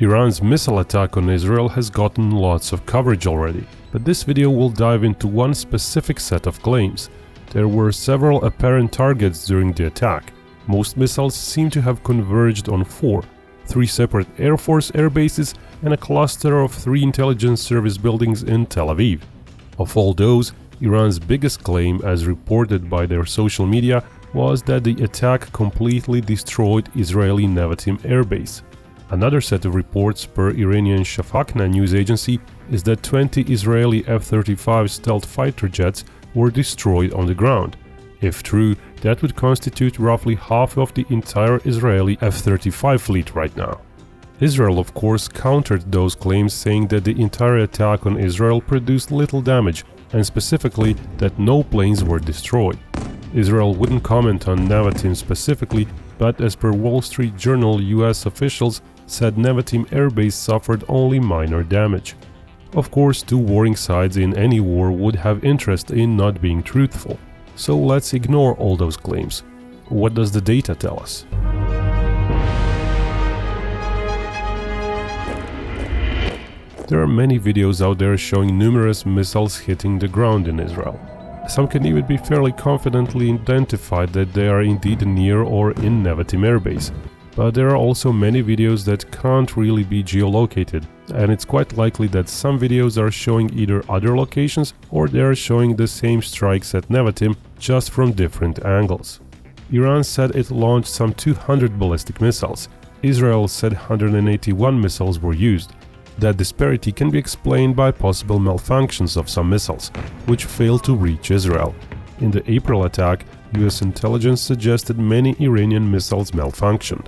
Iran's missile attack on Israel has gotten lots of coverage already, but this video will dive into one specific set of claims. There were several apparent targets during the attack. Most missiles seem to have converged on three separate Air Force air bases and a cluster of 3 intelligence service buildings in Tel Aviv. Of all those, Iran's biggest claim, as reported by their social media, was that the attack completely destroyed Israeli Nevatim airbase. Another set of reports per Iranian Shafakna news agency is that 20 Israeli F-35 stealth fighter jets were destroyed on the ground. If true, that would constitute roughly half of the entire Israeli F-35 fleet right now. Israel, of course, countered those claims, saying that the entire attack on Israel produced little damage, and specifically that no planes were destroyed. Israel wouldn't comment on Nevatim specifically, but as per Wall Street Journal, US officials said Nevatim airbase suffered only minor damage. Of course, two warring sides in any war would have interest in not being truthful. So let's ignore all those claims. What does the data tell us? There are many videos out there showing numerous missiles hitting the ground in Israel. Some can even be fairly confidently identified that they are indeed near or in Nevatim airbase. But there are also many videos that can't really be geolocated, and it's quite likely that some videos are showing either other locations or they are showing the same strikes at Nevatim just from different angles. Iran said it launched some 200 ballistic missiles. Israel said 181 missiles were used. That disparity can be explained by possible malfunctions of some missiles, which failed to reach Israel. In the April attack, US intelligence suggested many Iranian missiles malfunctioned.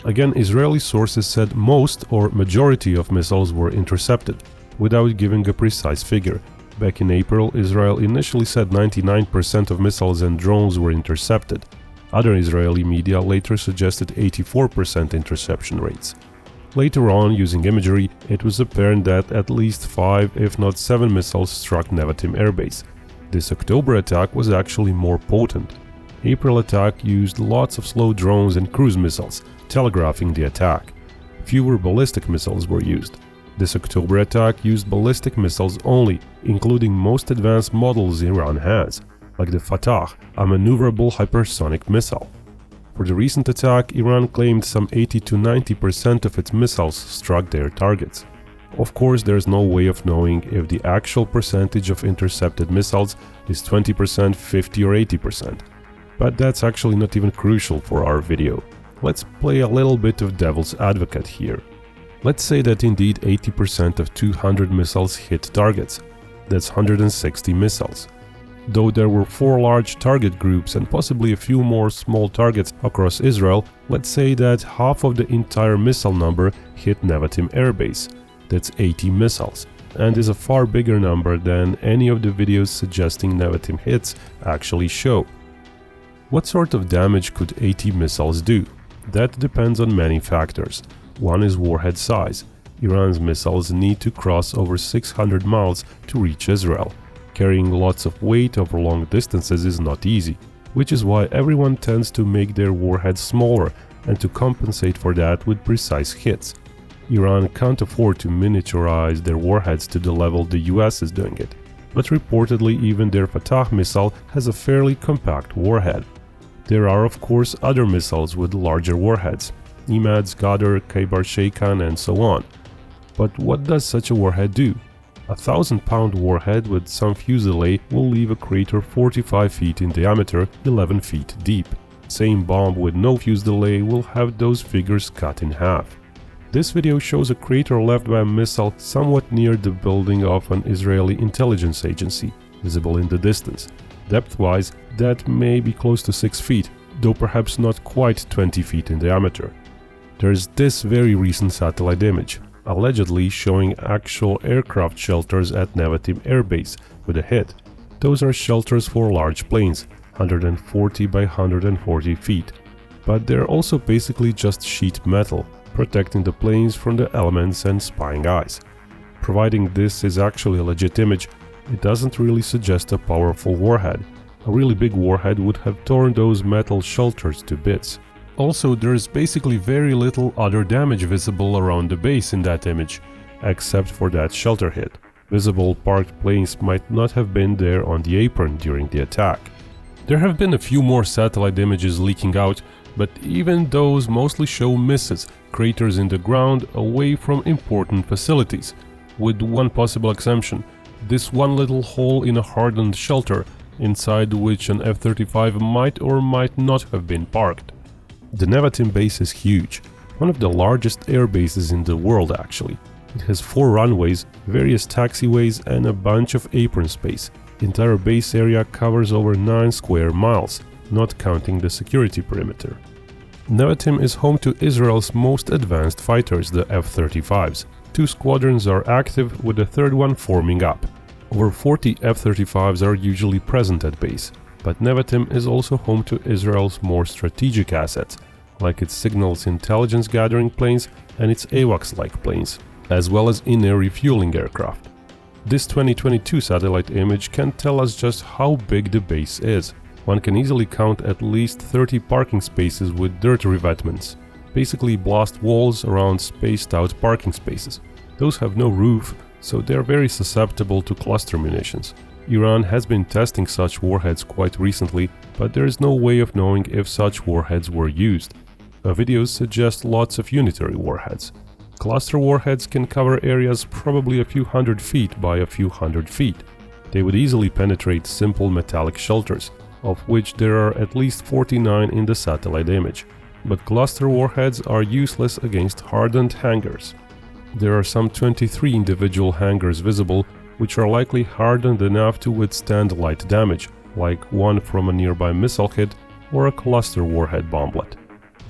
Again, Israeli sources said most or majority of missiles were intercepted, without giving a precise figure. Back in April, Israel initially said 99% of missiles and drones were intercepted. Other Israeli media later suggested 84% interception rates. Later on, using imagery, it was apparent that at least 5, if not 7 missiles struck Nevatim airbase. This October attack was actually more potent. April attack used lots of slow drones and cruise missiles, telegraphing the attack. Fewer ballistic missiles were used. This October attack used ballistic missiles only, including most advanced models Iran has, like the Fatah, a maneuverable hypersonic missile. For the recent attack, Iran claimed some 80 to 90% of its missiles struck their targets. Of course, there's no way of knowing if the actual percentage of intercepted missiles is 20%, 50 or 80%. But that's actually not even crucial for our video. Let's play a little bit of devil's advocate here. Let's say that indeed 80% of 200 missiles hit targets. That's 160 missiles. Though there were 4 large target groups and possibly a few more small targets across Israel, let's say that half of the entire missile number hit Nevatim airbase. That's 80 missiles, and is a far bigger number than any of the videos suggesting Nevatim hits actually show. What sort of damage could 80 missiles do? That depends on many factors. One is warhead size. Iran's missiles need to cross over 600 miles to reach Israel. Carrying lots of weight over long distances is not easy, which is why everyone tends to make their warheads smaller and to compensate for that with precise hits. Iran can't afford to miniaturize their warheads to the level the US is doing it, but reportedly even their Fatah missile has a fairly compact warhead. There are of course other missiles with larger warheads, Emads, Ghadar, Khaybar Sheikhan and so on. But what does such a warhead do? A 1,000-pound warhead with some fuselae will leave a crater 45 feet in diameter, 11 feet deep. Same bomb with no fuselae will have those figures cut in half. This video shows a crater left by a missile somewhat near the building of an Israeli intelligence agency, visible in the distance. Depth-wise, that may be close to 6 feet, though perhaps not quite 20 feet in diameter. There's this very recent satellite image, allegedly showing actual aircraft shelters at Nevatim airbase with a hit. Those are shelters for large planes, 140 by 140 feet. But they're also basically just sheet metal, protecting the planes from the elements and spying eyes. Providing this is actually a legit image, it doesn't really suggest a powerful warhead. A really big warhead would have torn those metal shelters to bits. Also, there is basically very little other damage visible around the base in that image, except for that shelter hit. Visible parked planes might not have been there on the apron during the attack. There have been a few more satellite images leaking out, but even those mostly show misses, craters in the ground away from important facilities, with one possible exemption: this one little hole in a hardened shelter, inside which an F-35 might or might not have been parked. The Nevatim base is huge, one of the largest air bases in the world actually. It has 4 runways, various taxiways and a bunch of apron space. The entire base area covers over 9 square miles, not counting the security perimeter. Nevatim is home to Israel's most advanced fighters, the F-35s. 2 squadrons are active, with a third one forming up. Over 40 F-35s are usually present at base, but Nevatim is also home to Israel's more strategic assets, like its signals intelligence gathering planes and its AWACS-like planes, as well as in-air refueling aircraft. This 2022 satellite image can tell us just how big the base is. One can easily count at least 30 parking spaces with dirt revetments, basically blast walls around spaced-out parking spaces. Those have no roof, so they are very susceptible to cluster munitions. Iran has been testing such warheads quite recently, but there is no way of knowing if such warheads were used. Videos suggest lots of unitary warheads. Cluster warheads can cover areas probably a few hundred feet by a few hundred feet. They would easily penetrate simple metallic shelters, of which there are at least 49 in the satellite image. But cluster warheads are useless against hardened hangars. There are some 23 individual hangars visible, which are likely hardened enough to withstand light damage, like one from a nearby missile hit or a cluster warhead bomblet.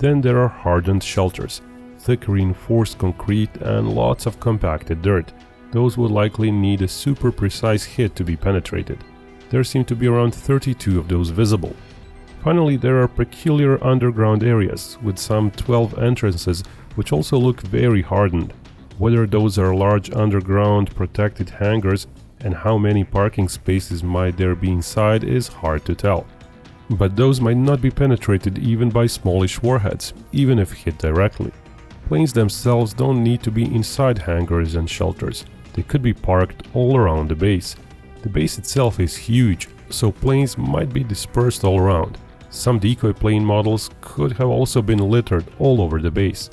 Then there are hardened shelters, thick reinforced concrete and lots of compacted dirt. Those would likely need a super precise hit to be penetrated. There seem to be around 32 of those visible. Finally, there are peculiar underground areas, with some 12 entrances which also look very hardened. Whether those are large underground protected hangars and how many parking spaces might there be inside is hard to tell. But those might not be penetrated even by smallish warheads, even if hit directly. Planes themselves don't need to be inside hangars and shelters. They could be parked all around the base. The base itself is huge, so planes might be dispersed all around. Some decoy plane models could have also been littered all over the base.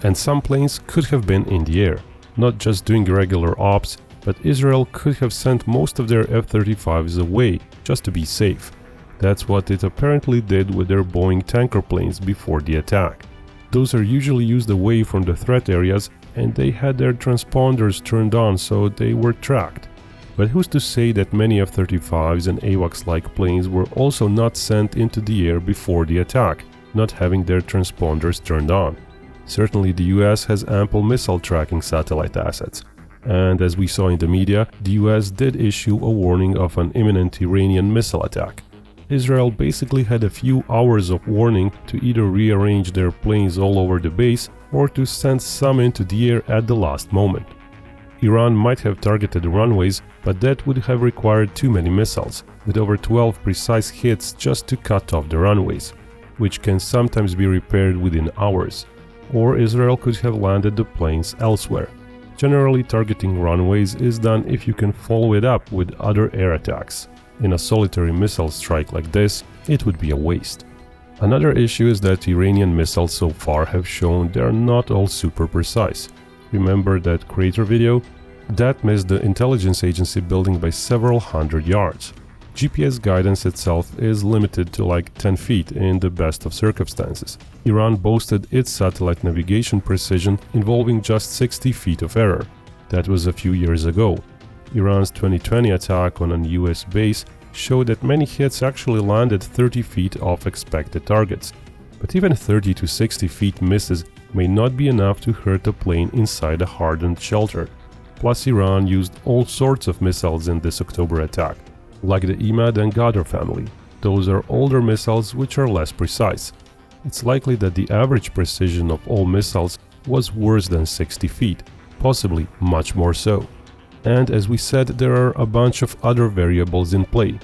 And some planes could have been in the air, not just doing regular ops, but Israel could have sent most of their F-35s away just to be safe. That's what it apparently did with their Boeing tanker planes before the attack. Those are usually used away from the threat areas, and they had their transponders turned on so they were tracked. But who's to say that many F-35s and AWACS-like planes were also not sent into the air before the attack, not having their transponders turned on? Certainly the US has ample missile tracking satellite assets. And as we saw in the media, the US did issue a warning of an imminent Iranian missile attack. Israel basically had a few hours of warning to either rearrange their planes all over the base or to send some into the air at the last moment. Iran might have targeted the runways, but that would have required too many missiles, with over 12 precise hits just to cut off the runways, which can sometimes be repaired within hours. Or Israel could have landed the planes elsewhere. Generally, targeting runways is done if you can follow it up with other air attacks. In a solitary missile strike like this, it would be a waste. Another issue is that Iranian missiles so far have shown they are not all super precise. Remember that crater video? That missed the intelligence agency building by several hundred yards. GPS guidance itself is limited to like 10 feet in the best of circumstances. Iran boasted its satellite navigation precision involving just 60 feet of error. That was a few years ago. Iran's 2020 attack on an US base showed that many hits actually landed 30 feet off expected targets. But even 30 to 60 feet misses may not be enough to hurt a plane inside a hardened shelter. Plus, Iran used all sorts of missiles in this October attack, like the Imad and Ghadar family. Those are older missiles which are less precise. It's likely that the average precision of all missiles was worse than 60 feet, possibly much more so. And as we said, there are a bunch of other variables in play.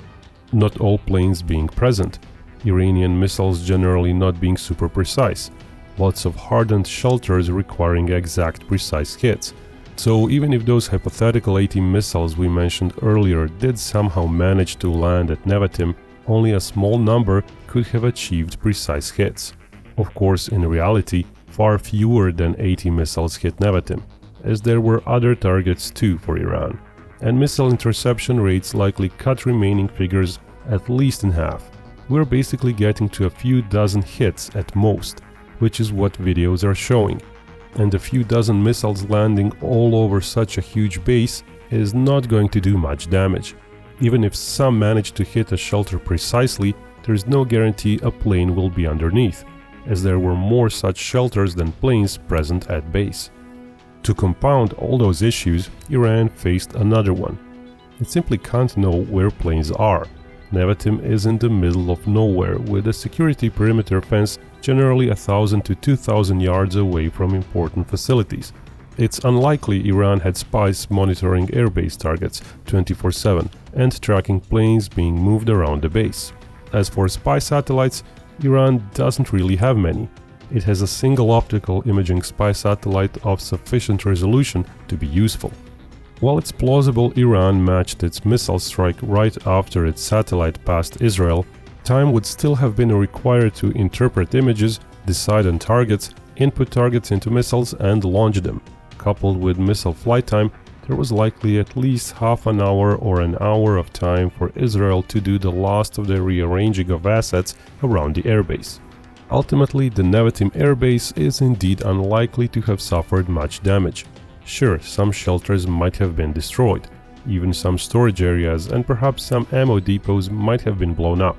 Not all planes being present. Iranian missiles generally not being super precise, lots of hardened shelters requiring exact precise hits. So even if those hypothetical 80 missiles we mentioned earlier did somehow manage to land at Nevatim, only a small number could have achieved precise hits. Of course, in reality, far fewer than 80 missiles hit Nevatim, as there were other targets too for Iran, and missile interception rates likely cut remaining figures at least in half. We're basically getting to a few dozen hits at most, which is what videos are showing. And a few dozen missiles landing all over such a huge base is not going to do much damage. Even if some manage to hit a shelter precisely, there's no guarantee a plane will be underneath, as there were more such shelters than planes present at base. To compound all those issues, Iran faced another one. It simply can't know where planes are. Nevatim is in the middle of nowhere, with a security perimeter fence generally 1,000 to 2,000 yards away from important facilities. It's unlikely Iran had spies monitoring airbase targets 24/7 and tracking planes being moved around the base. As for spy satellites, Iran doesn't really have many. It has a single optical imaging spy satellite of sufficient resolution to be useful. While it's plausible Iran matched its missile strike right after its satellite passed Israel, time would still have been required to interpret images, decide on targets, input targets into missiles and launch them. Coupled with missile flight time, there was likely at least half an hour or an hour of time for Israel to do the last of the rearranging of assets around the airbase. Ultimately, the Nevatim airbase is indeed unlikely to have suffered much damage. Sure, some shelters might have been destroyed, even some storage areas and perhaps some ammo depots might have been blown up.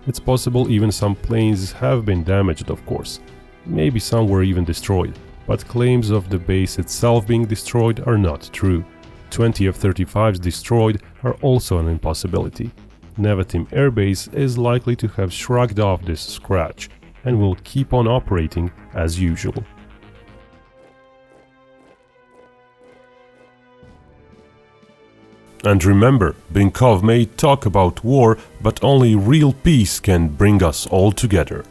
It's possible even some planes have been damaged, of course. Maybe some were even destroyed, but claims of the base itself being destroyed are not true. 20 F-35s destroyed are also an impossibility. Nevatim airbase is likely to have shrugged off this scratch and will keep on operating as usual. And remember, Binkov may talk about war, but only real peace can bring us all together.